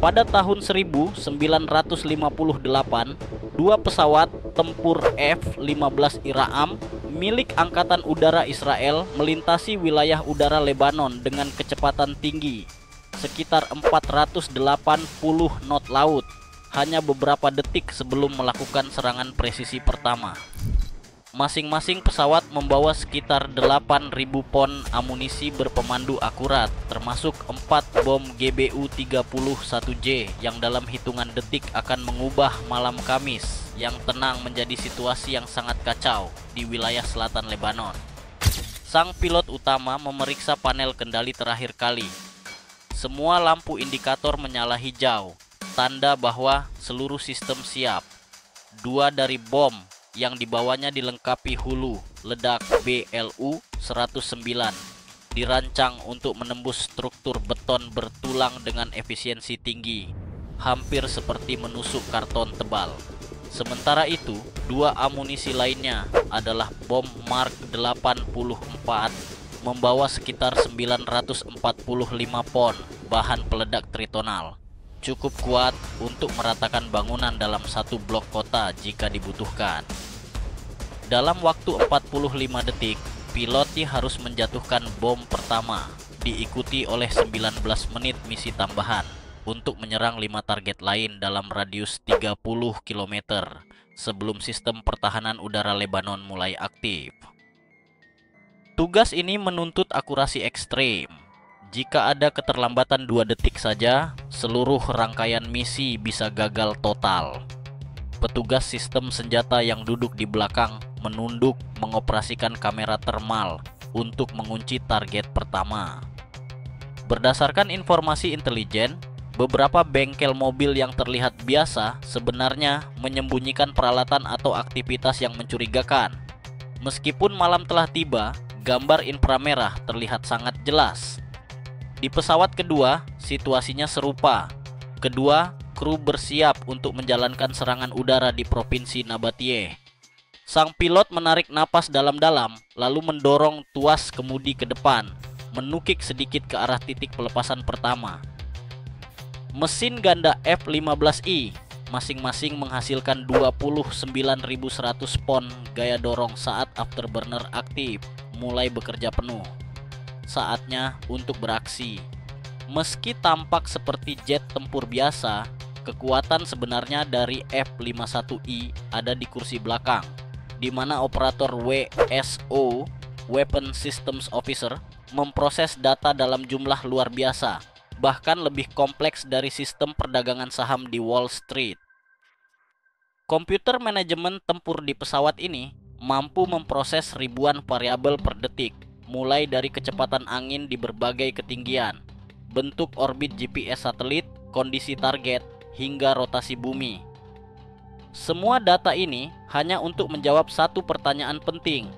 Pada tahun 1958, dua pesawat tempur F-15 Iraam milik Angkatan Udara Israel melintasi wilayah udara Lebanon dengan kecepatan tinggi, sekitar 480 knot laut, hanya beberapa detik sebelum melakukan serangan presisi pertama. Masing-masing pesawat membawa sekitar 8.000 pon amunisi berpemandu akurat, termasuk 4 bom GBU-31J yang dalam hitungan detik akan mengubah malam Kamis yang tenang menjadi situasi yang sangat kacau di wilayah selatan Lebanon. Sang pilot utama memeriksa panel kendali terakhir kali. Semua lampu indikator menyala hijau, tanda bahwa seluruh sistem siap. 2 dari bom yang dibawanya dilengkapi hulu ledak BLU-109, dirancang untuk menembus struktur beton bertulang dengan efisiensi tinggi, hampir seperti menusuk karton tebal. Sementara itu, 2 amunisi lainnya adalah bom Mark 84 membawa sekitar 945 pon bahan peledak tritonal. Cukup kuat untuk meratakan bangunan dalam satu blok kota jika dibutuhkan. Dalam waktu 45 detik, pilotnya harus menjatuhkan bom pertama, diikuti oleh 19 menit misi tambahan untuk menyerang 5 target lain dalam radius 30 km sebelum sistem pertahanan udara Lebanon mulai aktif. Tugas ini menuntut akurasi ekstrim. Jika ada keterlambatan 2 detik saja, seluruh rangkaian misi bisa gagal total. Petugas sistem senjata yang duduk di belakang menunduk mengoperasikan kamera termal untuk mengunci target pertama. Berdasarkan informasi intelijen, beberapa bengkel mobil yang terlihat biasa sebenarnya menyembunyikan peralatan atau aktivitas yang mencurigakan. Meskipun malam telah tiba, gambar inframerah terlihat sangat jelas. Di pesawat kedua, situasinya serupa. Kedua, kru bersiap untuk menjalankan serangan udara di Provinsi Nabatie. Sang pilot menarik napas dalam-dalam, lalu mendorong tuas kemudi ke depan, menukik sedikit ke arah titik pelepasan pertama. Mesin ganda F-15I masing-masing menghasilkan 29.100 pon gaya dorong saat afterburner aktif mulai bekerja penuh. Saatnya untuk beraksi. Meski tampak seperti jet tempur biasa, kekuatan sebenarnya dari F-51I ada di kursi belakang, di mana operator WSO (Weapon Systems Officer) memproses data dalam jumlah luar biasa, bahkan lebih kompleks dari sistem perdagangan saham di Wall Street. Komputer manajemen tempur di pesawat ini mampu memproses ribuan variabel per detik, mulai dari kecepatan angin di berbagai ketinggian, bentuk orbit GPS satelit, kondisi target, hingga rotasi bumi. Semua data ini hanya untuk menjawab satu pertanyaan penting: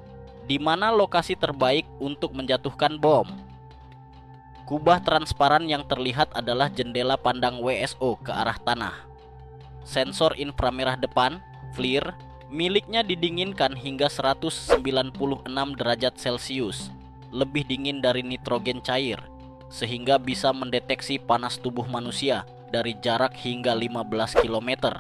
di mana lokasi terbaik untuk menjatuhkan bom? Kubah transparan yang terlihat adalah jendela pandang WSO ke arah tanah. Sensor inframerah depan, FLIR, miliknya didinginkan hingga 196 derajat Celcius, lebih dingin dari nitrogen cair, sehingga bisa mendeteksi panas tubuh manusia dari jarak hingga 15 km.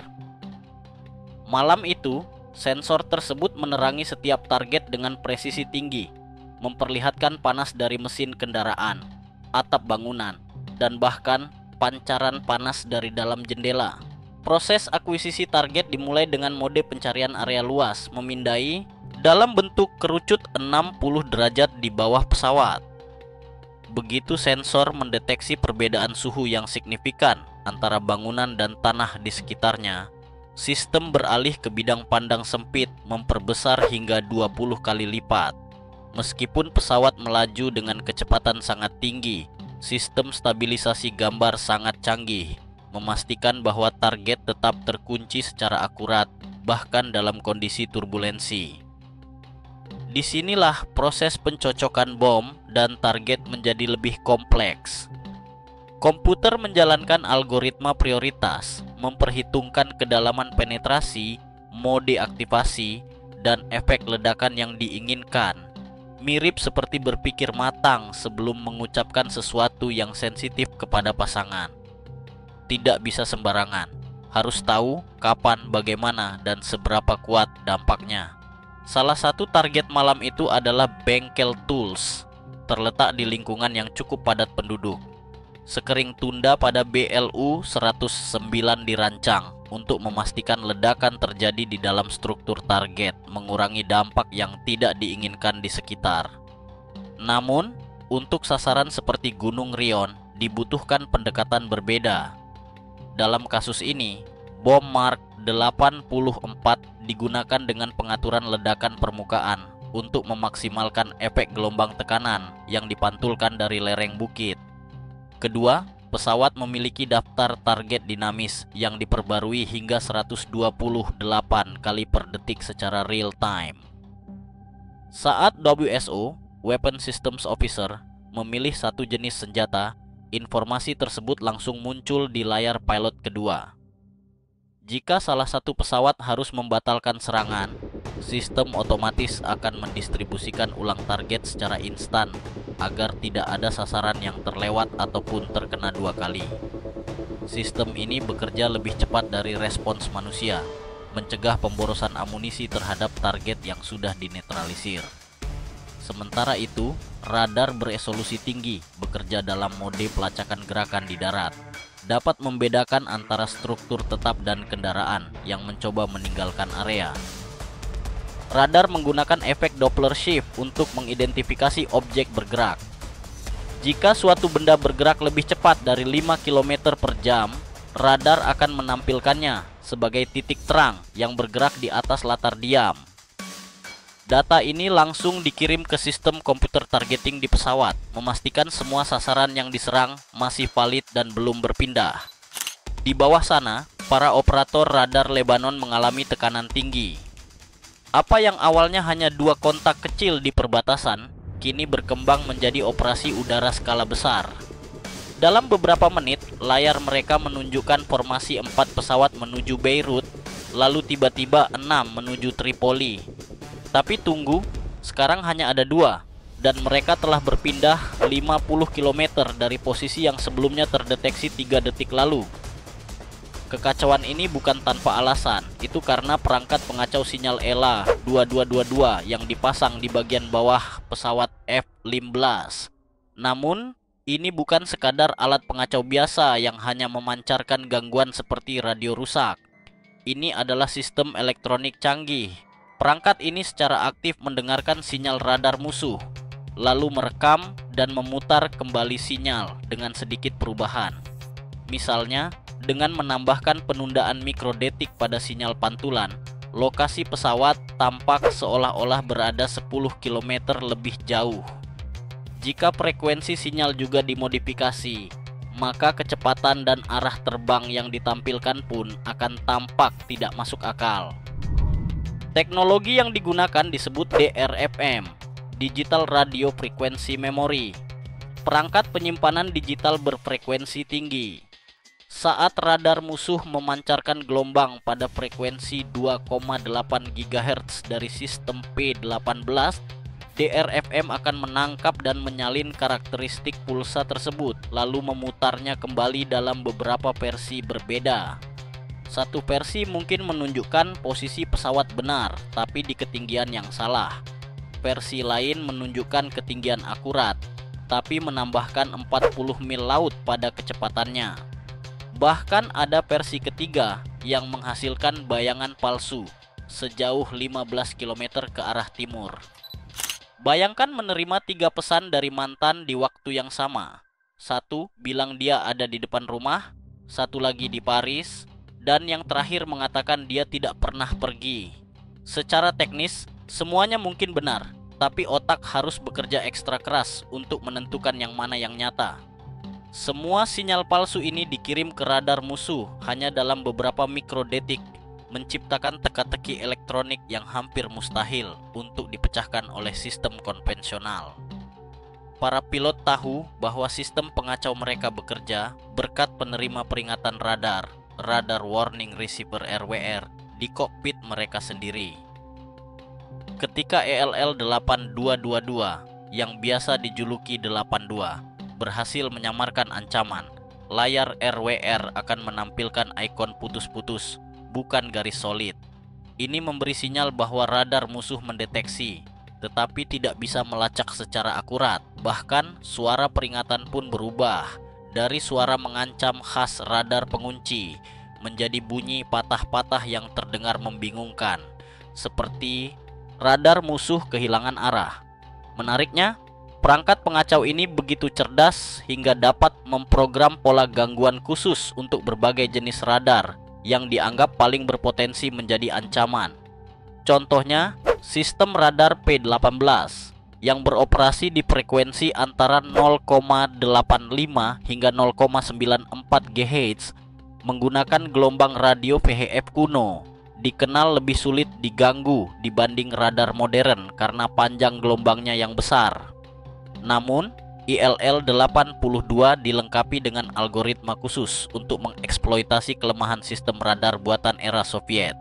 Malam itu, sensor tersebut menerangi setiap target dengan presisi tinggi, memperlihatkan panas dari mesin kendaraan, atap bangunan, dan bahkan pancaran panas dari dalam jendela. Proses akuisisi target dimulai dengan mode pencarian area luas memindai dalam bentuk kerucut 60 derajat di bawah pesawat. Begitu sensor mendeteksi perbedaan suhu yang signifikan antara bangunan dan tanah di sekitarnya, sistem beralih ke bidang pandang sempit memperbesar hingga 20 kali lipat. Meskipun pesawat melaju dengan kecepatan sangat tinggi, sistem stabilisasi gambar sangat canggih, memastikan bahwa target tetap terkunci secara akurat, bahkan dalam kondisi turbulensi. Disinilah proses pencocokan bom dan target menjadi lebih kompleks. Komputer menjalankan algoritma prioritas, memperhitungkan kedalaman penetrasi, mode aktivasi, dan efek ledakan yang diinginkan. Mirip seperti berpikir matang sebelum mengucapkan sesuatu yang sensitif kepada pasangan. tidak bisa sembarangan. Harus tahu kapan, bagaimana, dan seberapa kuat dampaknya. Salah satu target malam itu adalah bengkel tools, terletak di lingkungan yang cukup padat penduduk. Sekering tunda pada BLU 109 dirancang untuk memastikan ledakan terjadi di dalam struktur target, mengurangi dampak yang tidak diinginkan di sekitar. Namun, untuk sasaran seperti Gunung Rion dibutuhkan pendekatan berbeda. Dalam kasus ini, bom Mark 84 digunakan dengan pengaturan ledakan permukaan untuk memaksimalkan efek gelombang tekanan yang dipantulkan dari lereng bukit. Kedua, pesawat memiliki daftar target dinamis yang diperbarui hingga 128 kali per detik secara real time. Saat WSO, Weapon Systems Officer, memilih satu jenis senjata, informasi tersebut langsung muncul di layar pilot kedua. Jika salah satu pesawat harus membatalkan serangan, sistem otomatis akan mendistribusikan ulang target secara instan agar tidak ada sasaran yang terlewat ataupun terkena dua kali. Sistem ini bekerja lebih cepat dari respons manusia, mencegah pemborosan amunisi terhadap target yang sudah dinetralisir. Sementara itu, radar beresolusi tinggi bekerja dalam mode pelacakan gerakan di darat, dapat membedakan antara struktur tetap dan kendaraan yang mencoba meninggalkan area. Radar menggunakan efek Doppler shift untuk mengidentifikasi objek bergerak. Jika suatu benda bergerak lebih cepat dari 5 km per jam, radar akan menampilkannya sebagai titik terang yang bergerak di atas latar diam. Data ini langsung dikirim ke sistem komputer targeting di pesawat, memastikan semua sasaran yang diserang masih valid dan belum berpindah. Di bawah sana, para operator radar Lebanon mengalami tekanan tinggi. Apa yang awalnya hanya 2 kontak kecil di perbatasan, kini berkembang menjadi operasi udara skala besar. Dalam beberapa menit, layar mereka menunjukkan formasi 4 pesawat menuju Beirut, lalu tiba-tiba 6 menuju Tripoli. Tapi tunggu, sekarang hanya ada 2, dan mereka telah berpindah 50 km dari posisi yang sebelumnya terdeteksi 3 detik lalu. Kekacauan ini bukan tanpa alasan, itu karena perangkat pengacau sinyal ELA 2222 yang dipasang di bagian bawah pesawat F-15. Namun, ini bukan sekadar alat pengacau biasa yang hanya memancarkan gangguan seperti radio rusak. Ini adalah sistem elektronik canggih. Perangkat ini secara aktif mendengarkan sinyal radar musuh, lalu merekam dan memutar kembali sinyal dengan sedikit perubahan. Misalnya, dengan menambahkan penundaan mikrodetik pada sinyal pantulan, lokasi pesawat tampak seolah-olah berada 10 km lebih jauh. Jika frekuensi sinyal juga dimodifikasi, maka kecepatan dan arah terbang yang ditampilkan pun akan tampak tidak masuk akal. Teknologi yang digunakan disebut DRFM, Digital Radio Frequency Memory, perangkat penyimpanan digital berfrekuensi tinggi. Saat radar musuh memancarkan gelombang pada frekuensi 2,8 GHz dari sistem P-18, DRFM akan menangkap dan menyalin karakteristik pulsa tersebut, lalu memutarnya kembali dalam beberapa versi berbeda. Satu versi mungkin menunjukkan posisi pesawat benar, tapi di ketinggian yang salah. Versi lain menunjukkan ketinggian akurat, tapi menambahkan 40 mil laut pada kecepatannya. Bahkan ada versi ketiga yang menghasilkan bayangan palsu sejauh 15 km ke arah timur. Bayangkan menerima 3 pesan dari mantan di waktu yang sama. Satu bilang dia ada di depan rumah, satu lagi di Paris, dan yang terakhir mengatakan dia tidak pernah pergi. Secara teknis, semuanya mungkin benar, tapi otak harus bekerja ekstra keras untuk menentukan yang mana yang nyata. Semua sinyal palsu ini dikirim ke radar musuh hanya dalam beberapa mikrodetik, menciptakan teka-teki elektronik yang hampir mustahil untuk dipecahkan oleh sistem konvensional. Para pilot tahu bahwa sistem pengacau mereka bekerja berkat penerima peringatan radar Warning Receiver RWR di kokpit mereka sendiri. Ketika ELL 8222 yang biasa dijuluki 82 berhasil menyamarkan ancaman, layar RWR akan menampilkan ikon putus-putus, bukan garis solid. Ini memberi sinyal bahwa radar musuh mendeteksi, tetapi tidak bisa melacak secara akurat. Bahkan suara peringatan pun berubah dari suara mengancam khas radar pengunci menjadi bunyi patah-patah yang terdengar membingungkan, seperti radar musuh kehilangan arah. Menariknya, perangkat pengacau ini begitu cerdas hingga dapat memprogram pola gangguan khusus untuk berbagai jenis radar yang dianggap paling berpotensi menjadi ancaman. Contohnya, sistem radar P18 yang beroperasi di frekuensi antara 0,85 hingga 0,94 GHz menggunakan gelombang radio VHF kuno, dikenal lebih sulit diganggu dibanding radar modern karena panjang gelombangnya yang besar. Namun, ILL-82 dilengkapi dengan algoritma khusus untuk mengeksploitasi kelemahan sistem radar buatan era Soviet.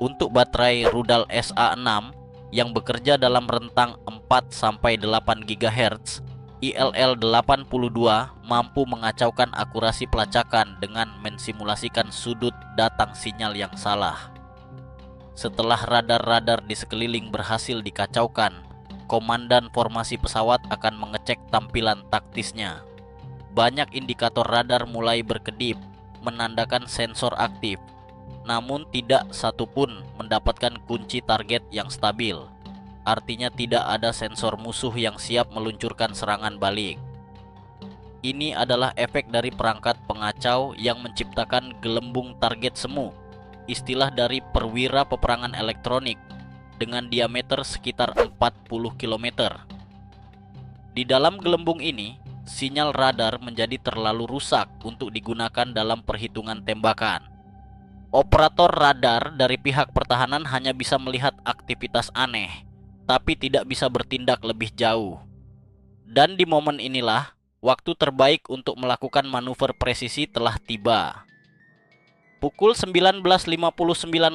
Untuk baterai rudal SA-6 yang bekerja dalam rentang 4-8 GHz, ILL-82 mampu mengacaukan akurasi pelacakan dengan mensimulasikan sudut datang sinyal yang salah. Setelah radar-radar di sekeliling berhasil dikacaukan, komandan formasi pesawat akan mengecek tampilan taktisnya. Banyak indikator radar mulai berkedip, menandakan sensor aktif, namun tidak satupun mendapatkan kunci target yang stabil. Artinya tidak ada sensor musuh yang siap meluncurkan serangan balik. Ini adalah efek dari perangkat pengacau yang menciptakan gelembung target semu, istilah dari perwira peperangan elektronik, dengan diameter sekitar 40 km. Di dalam gelembung ini, sinyal radar menjadi terlalu rusak untuk digunakan dalam perhitungan tembakan. Operator radar dari pihak pertahanan hanya bisa melihat aktivitas aneh, tapi tidak bisa bertindak lebih jauh. Dan di momen inilah, waktu terbaik untuk melakukan manuver presisi telah tiba. Pukul 19.59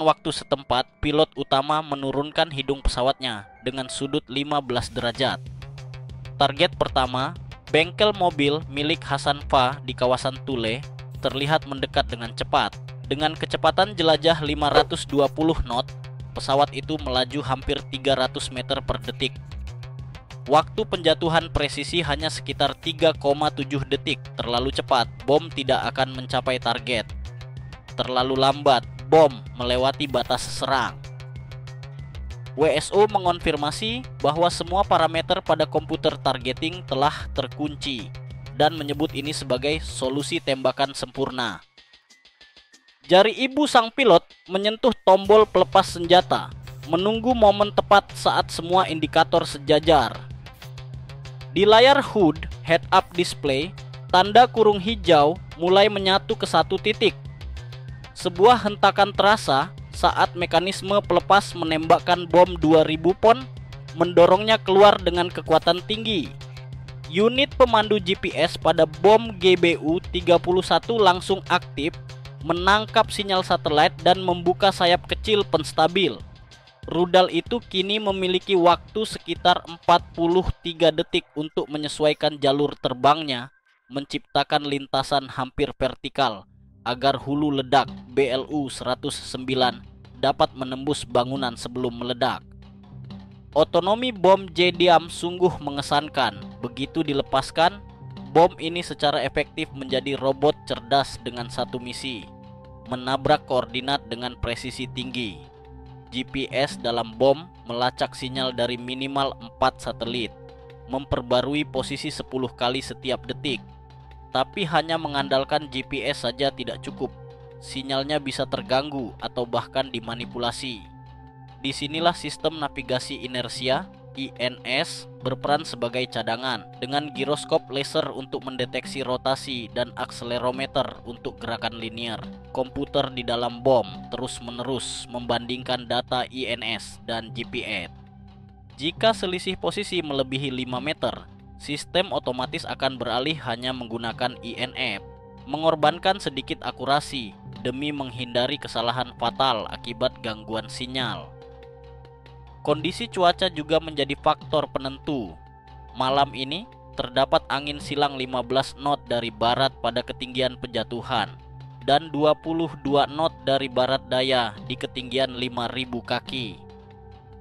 waktu setempat, pilot utama menurunkan hidung pesawatnya dengan sudut 15 derajat. Target pertama, bengkel mobil milik Hasan Fa di kawasan Tule, terlihat mendekat dengan cepat. Dengan kecepatan jelajah 520 knot, pesawat itu melaju hampir 300 meter per detik. Waktu penjatuhan presisi hanya sekitar 3,7 detik. Terlalu cepat, bom tidak akan mencapai target. Terlalu lambat, bom melewati batas serang. WSO mengonfirmasi bahwa semua parameter pada komputer targeting telah terkunci dan menyebut ini sebagai solusi tembakan sempurna. Jari ibu sang pilot menyentuh tombol pelepas senjata, menunggu momen tepat saat semua indikator sejajar. Di layar HUD head-up display, tanda kurung hijau mulai menyatu ke satu titik. Sebuah hentakan terasa saat mekanisme pelepas menembakkan bom 2000 pon mendorongnya keluar dengan kekuatan tinggi. Unit pemandu GPS pada bom GBU-31 langsung aktif, menangkap sinyal satelit dan membuka sayap kecil penstabil. Rudal itu kini memiliki waktu sekitar 43 detik untuk menyesuaikan jalur terbangnya, menciptakan lintasan hampir vertikal agar hulu ledak BLU-109 dapat menembus bangunan sebelum meledak. Otonomi bom JDAM sungguh mengesankan. Begitu dilepaskan, bom ini secara efektif menjadi robot cerdas dengan satu misi: menabrak koordinat dengan presisi tinggi. GPS dalam bom melacak sinyal dari minimal 4 satelit, memperbarui posisi 10 kali setiap detik. Tapi hanya mengandalkan GPS saja tidak cukup. Sinyalnya bisa terganggu atau bahkan dimanipulasi. Disinilah sistem navigasi inersia INS berperan sebagai cadangan, dengan giroskop laser untuk mendeteksi rotasi dan akselerometer untuk gerakan linear. Komputer di dalam bom terus-menerus membandingkan data INS dan GPS. Jika selisih posisi melebihi 5 meter, sistem otomatis akan beralih hanya menggunakan INF, mengorbankan sedikit akurasi demi menghindari kesalahan fatal akibat gangguan sinyal. Kondisi cuaca juga menjadi faktor penentu. Malam ini, terdapat angin silang 15 knot dari barat pada ketinggian penjatuhan dan 22 knot dari barat daya di ketinggian 5.000 kaki.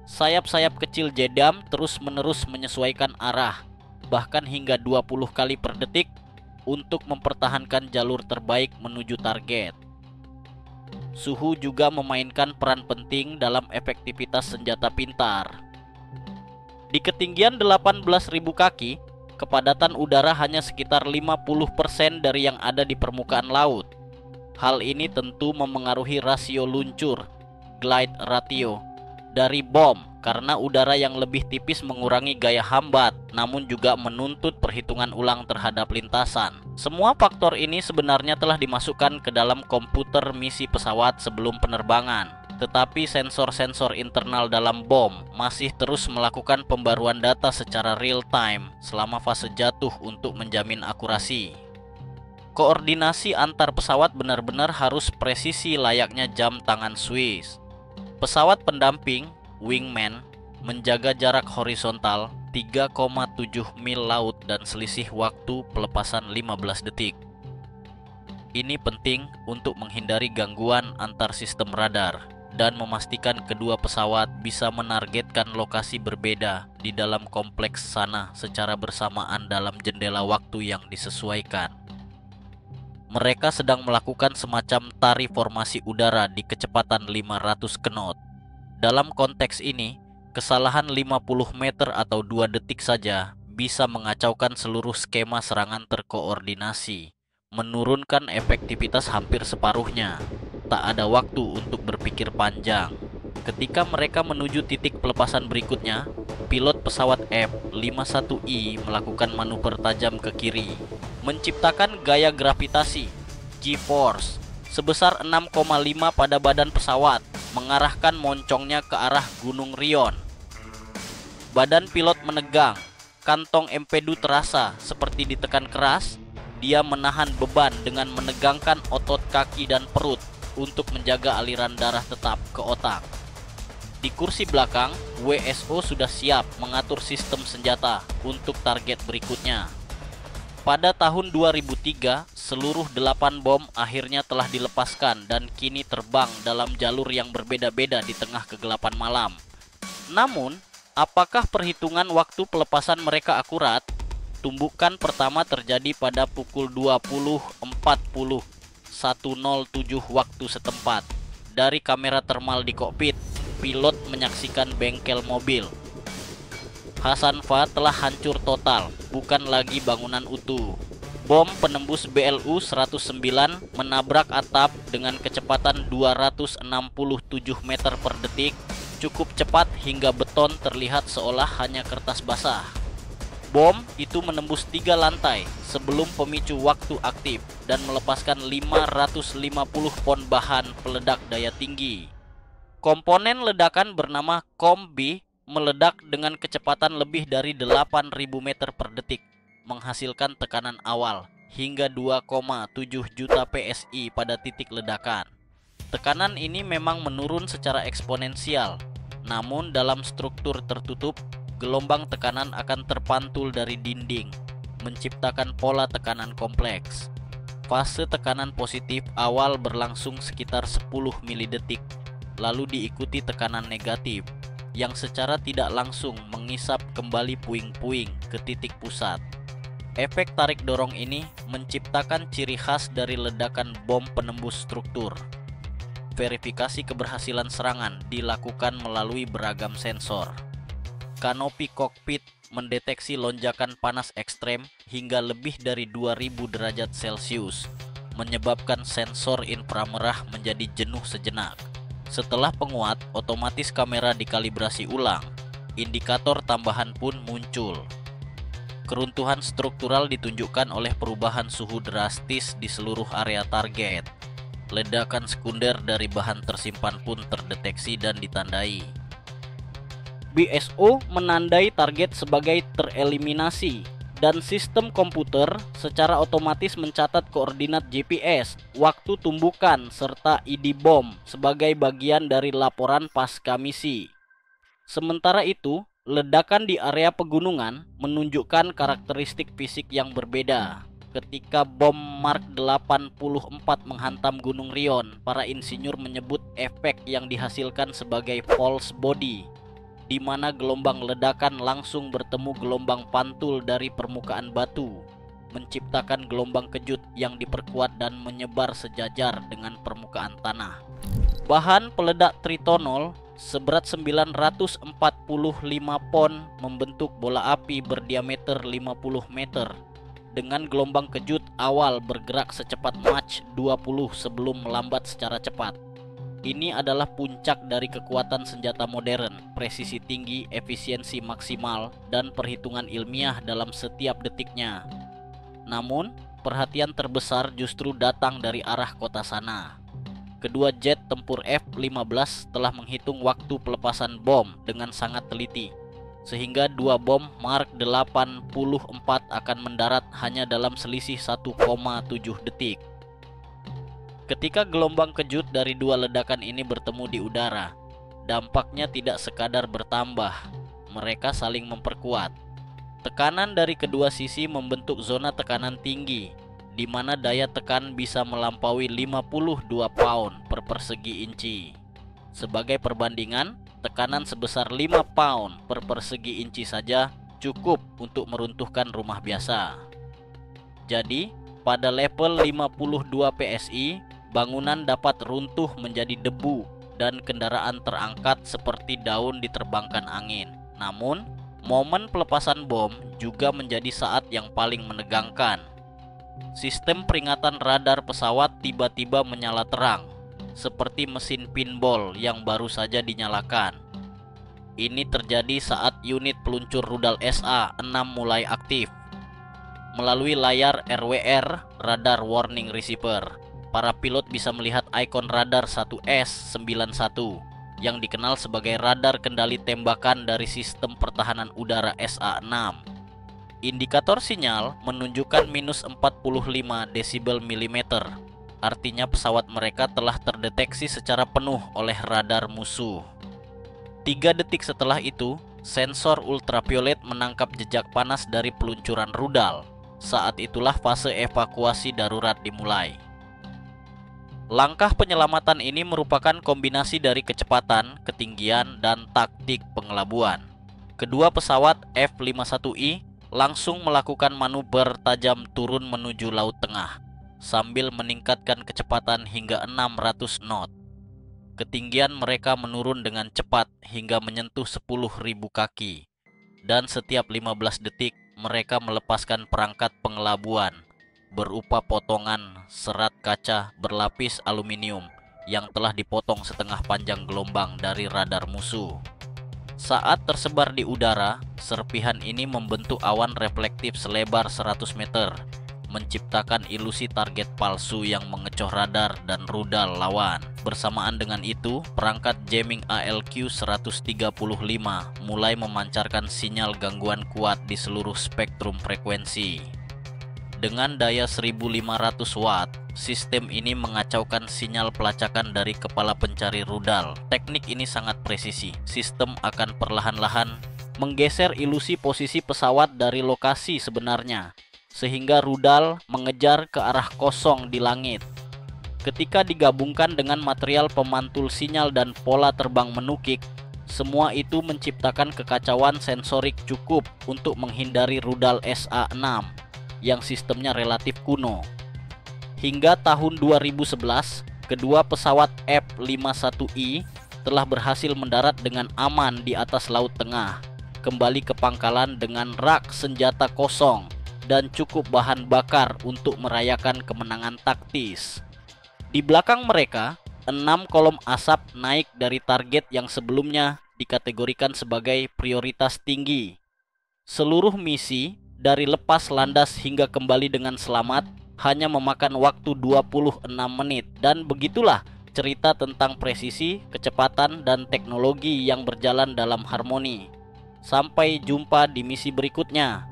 Sayap-sayap kecil Jedam terus-menerus menyesuaikan arah, bahkan hingga 20 kali per detik untuk mempertahankan jalur terbaik menuju target. Suhu juga memainkan peran penting dalam efektivitas senjata pintar. Di ketinggian 18.000 kaki, kepadatan udara hanya sekitar 50% dari yang ada di permukaan laut. Hal ini tentu memengaruhi rasio luncur, glide ratio, dari bom karena udara yang lebih tipis mengurangi gaya hambat, namun juga menuntut perhitungan ulang terhadap lintasan. Semua faktor ini sebenarnya telah dimasukkan ke dalam komputer misi pesawat sebelum penerbangan. Tetapi sensor-sensor internal dalam bom masih terus melakukan pembaruan data secara real time selama fase jatuh untuk menjamin akurasi. Koordinasi antar pesawat benar-benar harus presisi layaknya jam tangan Swiss. Pesawat pendamping, wingman, menjaga jarak horizontal 3,7 mil laut dan selisih waktu pelepasan 15 detik. Ini penting untuk menghindari gangguan antar sistem radar dan memastikan kedua pesawat bisa menargetkan lokasi berbeda di dalam kompleks sana secara bersamaan dalam jendela waktu yang disesuaikan. Mereka sedang melakukan semacam tari formasi udara di kecepatan 500 knot. Dalam konteks ini, kesalahan 50 meter atau 2 detik saja bisa mengacaukan seluruh skema serangan terkoordinasi, menurunkan efektivitas hampir separuhnya. Tak ada waktu untuk berpikir panjang. Ketika mereka menuju titik pelepasan berikutnya, pilot pesawat F-51I melakukan manuver tajam ke kiri, menciptakan gaya gravitasi G-force sebesar 6,5 pada badan pesawat, mengarahkan moncongnya ke arah Gunung Rion. Badan pilot menegang, kantong empedu terasa seperti ditekan keras. Dia menahan beban dengan menegangkan otot kaki dan perut untuk menjaga aliran darah tetap ke otak. Di kursi belakang, WSO sudah siap mengatur sistem senjata untuk target berikutnya. Pada tahun 2003, seluruh 8 bom akhirnya telah dilepaskan dan kini terbang dalam jalur yang berbeda-beda di tengah kegelapan malam. Namun, apakah perhitungan waktu pelepasan mereka akurat? Tumbukan pertama terjadi pada pukul 20.40 107 waktu setempat. Dari kamera termal di kokpit, pilot menyaksikan bengkel mobil. Hasanfa telah hancur total, bukan lagi bangunan utuh. Bom penembus BLU-109 menabrak atap dengan kecepatan 267 meter per detik, cukup cepat hingga beton terlihat seolah hanya kertas basah. Bom itu menembus 3 lantai sebelum pemicu waktu aktif dan melepaskan 550 pon bahan peledak daya tinggi. Komponen ledakan bernama COMB meledak dengan kecepatan lebih dari 8.000 meter per detik, menghasilkan tekanan awal hingga 2,7 juta PSI pada titik ledakan. Tekanan ini memang menurun secara eksponensial, namun dalam struktur tertutup, gelombang tekanan akan terpantul dari dinding, menciptakan pola tekanan kompleks. Fase tekanan positif awal berlangsung sekitar 10 milidetik, lalu diikuti tekanan negatif yang secara tidak langsung mengisap kembali puing-puing ke titik pusat. Efek tarik dorong ini menciptakan ciri khas dari ledakan bom penembus struktur. Verifikasi keberhasilan serangan dilakukan melalui beragam sensor. Kanopi kokpit mendeteksi lonjakan panas ekstrem hingga lebih dari 2000 derajat Celcius, menyebabkan sensor inframerah menjadi jenuh sejenak. Setelah penguat, otomatis kamera dikalibrasi ulang. Indikator tambahan pun muncul. Keruntuhan struktural ditunjukkan oleh perubahan suhu drastis di seluruh area target. Ledakan sekunder dari bahan tersimpan pun terdeteksi dan ditandai. BSO menandai target sebagai tereliminasi dan sistem komputer secara otomatis mencatat koordinat GPS, waktu tumbukan, serta ID bom sebagai bagian dari laporan pasca misi. Sementara itu, Ledakan di area pegunungan menunjukkan karakteristik fisik yang berbeda. Ketika bom Mark 84 menghantam Gunung Rion, para insinyur menyebut efek yang dihasilkan sebagai false body, di mana gelombang ledakan langsung bertemu gelombang pantul dari permukaan batu, menciptakan gelombang kejut yang diperkuat dan menyebar sejajar dengan permukaan tanah. Bahan peledak tritonol seberat 945 pon membentuk bola api berdiameter 50 meter dengan gelombang kejut awal bergerak secepat Mach 20 sebelum melambat secara cepat. Ini adalah puncak dari kekuatan senjata modern, presisi tinggi, efisiensi maksimal, dan perhitungan ilmiah dalam setiap detiknya. Namun, perhatian terbesar justru datang dari arah kota sana. Kedua jet tempur F-15 telah menghitung waktu pelepasan bom dengan sangat teliti, sehingga dua bom Mark 84 akan mendarat hanya dalam selisih 1,7 detik. Ketika gelombang kejut dari dua ledakan ini bertemu di udara, dampaknya tidak sekadar bertambah, mereka saling memperkuat. Tekanan dari kedua sisi membentuk zona tekanan tinggi, di mana daya tekan bisa melampaui 52 pound per persegi inci. Sebagai perbandingan, tekanan sebesar 5 pound per persegi inci saja cukup untuk meruntuhkan rumah biasa. Jadi, pada level 52 PSI, bangunan dapat runtuh menjadi debu dan kendaraan terangkat seperti daun diterbangkan angin. Namun, momen pelepasan bom juga menjadi saat yang paling menegangkan. Sistem peringatan radar pesawat tiba-tiba menyala terang, seperti mesin pinball yang baru saja dinyalakan. Ini terjadi saat unit peluncur rudal SA-6 mulai aktif. Melalui layar RWR, Radar Warning Receiver, para pilot bisa melihat ikon radar 1S-91 yang dikenal sebagai radar kendali tembakan dari sistem pertahanan udara SA-6. Indikator sinyal menunjukkan minus 45 desibel milimeter. Artinya pesawat mereka telah terdeteksi secara penuh oleh radar musuh. 3 detik setelah itu, sensor ultraviolet menangkap jejak panas dari peluncuran rudal. Saat itulah fase evakuasi darurat dimulai. Langkah penyelamatan ini merupakan kombinasi dari kecepatan, ketinggian, dan taktik pengelabuan. Kedua pesawat F-51I langsung melakukan manuver tajam turun menuju Laut Tengah, sambil meningkatkan kecepatan hingga 600 knot. Ketinggian mereka menurun dengan cepat hingga menyentuh 10.000 kaki, dan setiap 15 detik mereka melepaskan perangkat pengelabuan berupa potongan serat kaca berlapis aluminium yang telah dipotong setengah panjang gelombang dari radar musuh. Saat tersebar di udara, serpihan ini membentuk awan reflektif selebar 100 meter, menciptakan ilusi target palsu yang mengecoh radar dan rudal lawan. Bersamaan dengan itu, perangkat jamming ALQ-135 mulai memancarkan sinyal gangguan kuat di seluruh spektrum frekuensi. Dengan daya 1500 watt, sistem ini mengacaukan sinyal pelacakan dari kepala pencari rudal. Teknik ini sangat presisi. Sistem akan perlahan-lahan menggeser ilusi posisi pesawat dari lokasi sebenarnya, sehingga rudal mengejar ke arah kosong di langit. Ketika digabungkan dengan material pemantul sinyal dan pola terbang menukik, semua itu menciptakan kekacauan sensorik cukup untuk menghindari rudal SA-6 yang sistemnya relatif kuno. Hingga tahun 2011, kedua pesawat F-51I telah berhasil mendarat dengan aman di atas Laut Tengah, kembali ke pangkalan dengan rak senjata kosong dan cukup bahan bakar untuk merayakan kemenangan taktis. Di belakang mereka, 6 kolom asap naik dari target yang sebelumnya dikategorikan sebagai prioritas tinggi. Seluruh misi, dari lepas landas hingga kembali dengan selamat, hanya memakan waktu 26 menit. Dan begitulah cerita tentang presisi, kecepatan, dan teknologi yang berjalan dalam harmoni. Sampai jumpa di misi berikutnya.